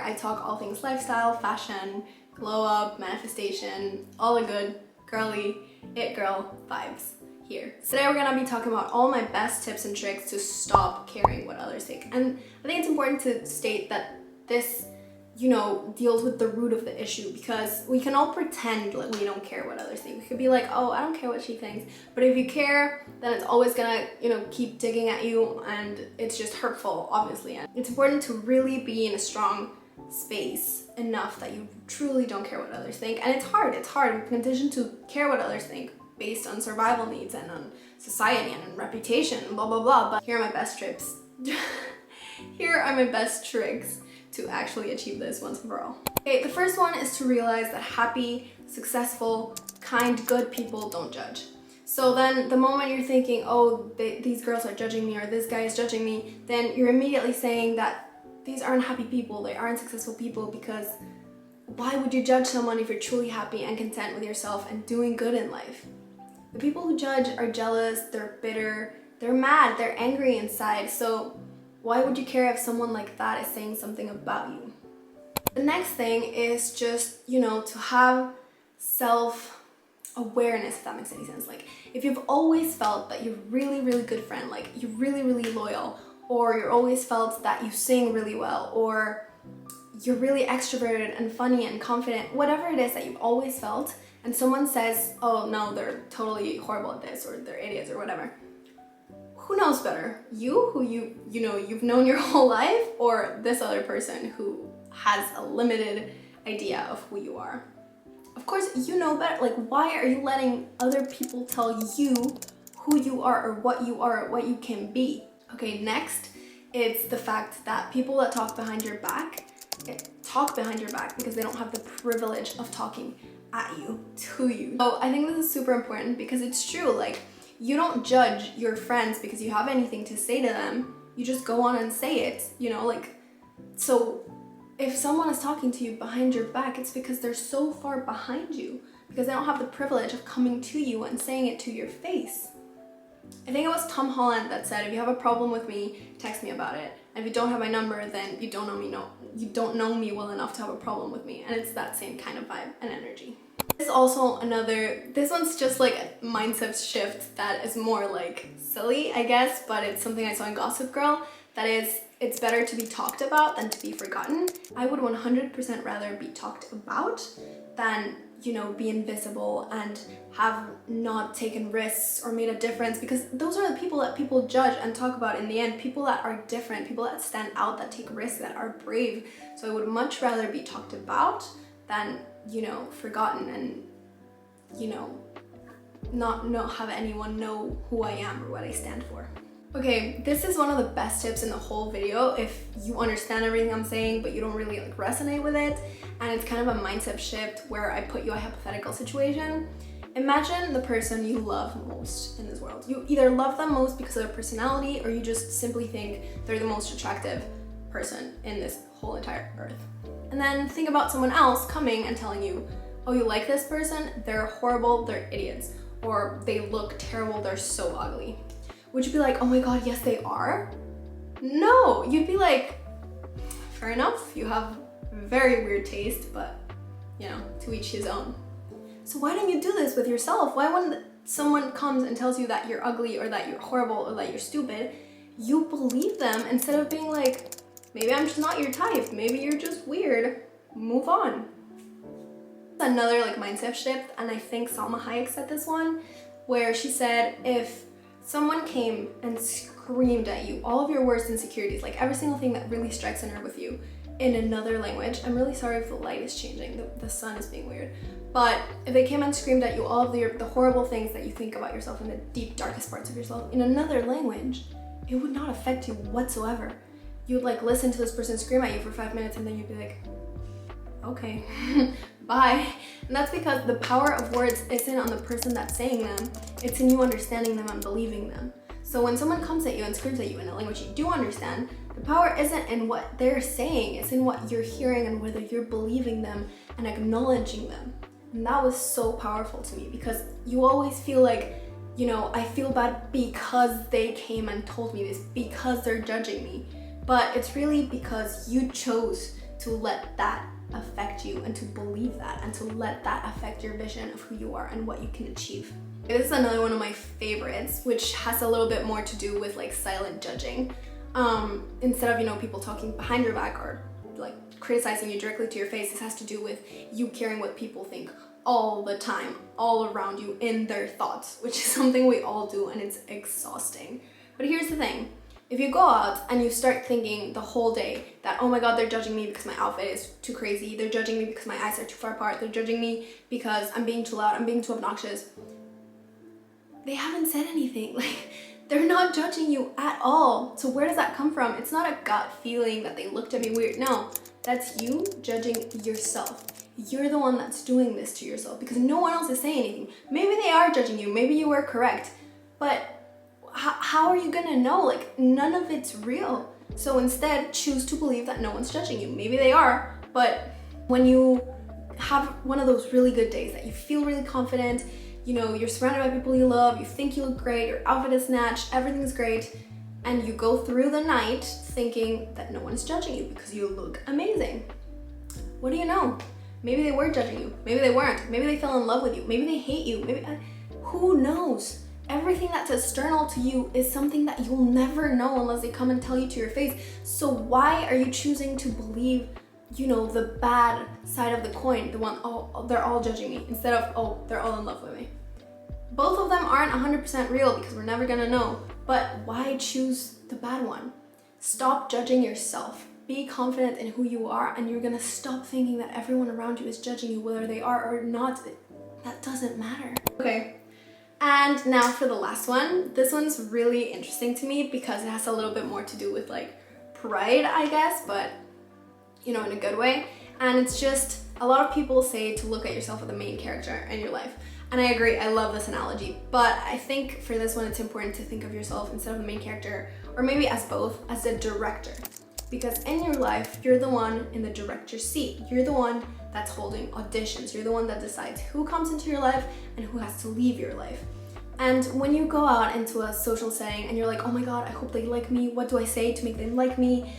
I talk all things lifestyle, fashion, glow up, manifestation, all the good girly, it girl vibes here. Today we're gonna be talking about all my best tips and tricks to stop caring what others think. And I think it's important to state that this, deals with the root of the issue, because we can all pretend like we don't care what others think. We could be like, oh, I don't care what she thinks. But if you care, then it's always gonna, keep digging at you, and it's just hurtful, obviously. And it's important to really be in a strong space enough that you truly don't care what others think. And it's hard. We're conditioned to care what others think based on survival needs and on society and on reputation and blah, blah, blah. But here are my best tips. Here are my best tricks to actually achieve this once and for all. Okay, the first one is to realize that happy, successful, kind, good people don't judge. So then the moment you're thinking, oh, these girls are judging me or this guy is judging me, then you're immediately saying that these aren't happy people, they aren't successful people, because why would you judge someone if you're truly happy and content with yourself and doing good in life? The people who judge are jealous, they're bitter, they're mad, they're angry inside. So why would you care if someone like that is saying something about you? The next thing is just, to have self-awareness, if that makes any sense. Like, if you've always felt that you're a really, really good friend, like you're really, really loyal, or you're always felt that you sing really well, or you're really extroverted and funny and confident, whatever it is that you've always felt, and someone says, oh no, they're totally horrible at this, or they're idiots, or whatever. Who knows better? You, who you've known your whole life, or this other person who has a limited idea of who you are? Of course, you know better. Like, why are you letting other people tell you who you are or what you can be? Okay, next, it's the fact that people that talk behind your back because they don't have the privilege of talking at you, to you. So I think this is super important, because it's true. Like, you don't judge your friends because you have anything to say to them. You just go on and say it, so if someone is talking to you behind your back, it's because they're so far behind you, because they don't have the privilege of coming to you and saying it to your face. I think it was Tom Holland that said, if you have a problem with me, text me about it. And if you don't have my number, then you don't know me well enough to have a problem with me. And it's that same kind of vibe and energy. There's also this one's just like a mindset shift that is more like silly, I guess, but it's something I saw in Gossip Girl. That is, it's better to be talked about than to be forgotten. I would 100% rather be talked about than, be invisible and have not taken risks or made a difference, because those are the people that people judge and talk about in the end. People that are different, people that stand out, that take risks, that are brave. So I would much rather be talked about than, forgotten and, not have anyone know who I am or what I stand for. Okay, this is one of the best tips in the whole video if you understand everything I'm saying but you don't really resonate with it, and it's kind of a mindset shift where I put you in a hypothetical situation. Imagine the person you love most in this world. You either love them most because of their personality, or you just simply think they're the most attractive person in this whole entire earth. And then think about someone else coming and telling you, oh, you like this person? They're horrible, they're idiots, or they look terrible, they're so ugly. Would you be like, oh my god, yes they are? No, you'd be like, fair enough, you have very weird taste, but to each his own. So why don't you do this with yourself? Why when someone comes and tells you that you're ugly or that you're horrible or that you're stupid, you believe them instead of being like, maybe I'm just not your type, maybe you're just weird, move on. Another mindset shift, and I think Salma Hayek said this one, where she said, if someone came and screamed at you all of your worst insecurities, like every single thing that really strikes a nerve with you, in another language. I'm really sorry if the light is changing, the sun is being weird. But if they came and screamed at you all of the horrible things that you think about yourself in the deep, darkest parts of yourself in another language, it would not affect you whatsoever. You would listen to this person scream at you for 5 minutes, and then you'd be like, okay, bye. And that's because the power of words isn't on the person that's saying them, it's in you understanding them and believing them. So when someone comes at you and screams at you in a language you do understand, the power isn't in what they're saying, it's in what you're hearing and whether you're believing them and acknowledging them. And that was so powerful to me, because you always feel like, I feel bad because they came and told me this, because they're judging me. But it's really because you chose to let that affect you and to believe that and to let that affect your vision of who you are and what you can achieve. This is another one of my favorites, which has a little bit more to do with like silent judging. Instead of, you know, people talking behind your back or like criticizing you directly to your face, this has to do with you caring what people think all the time, all around you in their thoughts, which is something we all do and it's exhausting. But here's the thing. If you go out and you start thinking the whole day that, oh my God, they're judging me because my outfit is too crazy, they're judging me because my eyes are too far apart, they're judging me because I'm being too loud, I'm being too obnoxious. They haven't said anything. Like, they're not judging you at all. So where does that come from? It's not a gut feeling that they looked at me weird. No, that's you judging yourself. You're the one that's doing this to yourself because no one else is saying anything. Maybe they are judging you, maybe you were correct, but how are you gonna know? Like, none of it's real. So instead, choose to believe that no one's judging you. Maybe they are, but when you have one of those really good days that you feel really confident, you know, you're surrounded by people you love, you think you look great, your outfit is snatched, everything's great, and you go through the night thinking that no one's judging you because you look amazing. What do you know? Maybe they were judging you, maybe they weren't, maybe they fell in love with you, maybe they hate you, maybe, who knows? Everything that's external to you is something that you'll never know unless they come and tell you to your face. So why are you choosing to believe, you know, the bad side of the coin, the one, oh, they're all judging me, instead of, oh, they're all in love with me? Both of them aren't 100% real because we're never gonna know, but why choose the bad one? Stop judging yourself. Be confident in who you are, and you're gonna stop thinking that everyone around you is judging you, whether they are or not. That doesn't matter. Okay. And now for the last one. This one's really interesting to me because it has a little bit more to do with like pride, I guess, but you know, in a good way. And it's just, a lot of people say to look at yourself as the main character in your life. And I agree, I love this analogy, but I think for this one it's important to think of yourself instead of the main character, or maybe as both, as the director. Because in your life, you're the one in the director's seat. You're the one that's holding auditions. You're the one that decides who comes into your life and who has to leave your life. And when you go out into a social setting and you're like, oh my God, I hope they like me. What do I say to make them like me?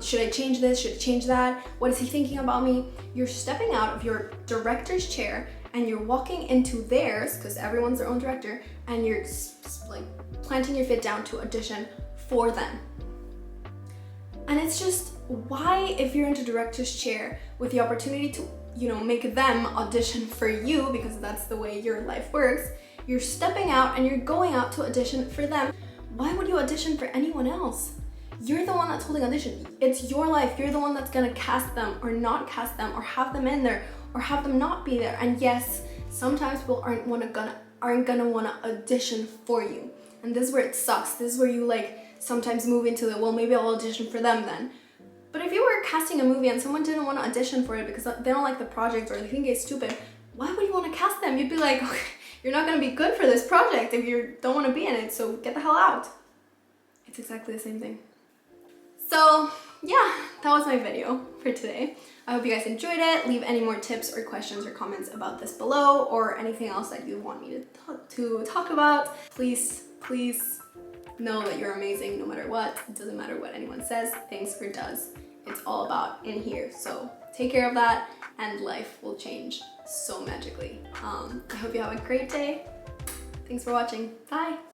Should I change this? Should I change that? What is he thinking about me? You're stepping out of your director's chair and you're walking into theirs, because everyone's their own director, and you're like planting your foot down to audition for them. And it's just, why, if you're into director's chair with the opportunity to, you know, make them audition for you, because that's the way your life works, you're stepping out and you're going out to audition for them. Why would you audition for anyone else? You're the one that's holding audition. It's your life. You're the one that's gonna cast them or not cast them, or have them in there or have them not be there. And yes, sometimes people aren't gonna wanna audition for you. And this is where it sucks. This is where you like sometimes move into the, well, maybe I'll audition for them then. But if you were casting a movie and someone didn't want to audition for it because they don't like the project or they think it's stupid, why would you want to cast them? You'd be like, okay, you're not going to be good for this project if you don't want to be in it, so get the hell out. It's exactly the same thing. So yeah, that was my video for today. I hope you guys enjoyed it. Leave any more tips or questions or comments about this below, or anything else that you want me to talk about. Please know that you're amazing no matter what. It doesn't matter what anyone says, thinks, or does. It's all about in here. So take care of that and life will change so magically. I hope you have a great day. Thanks for watching. Bye.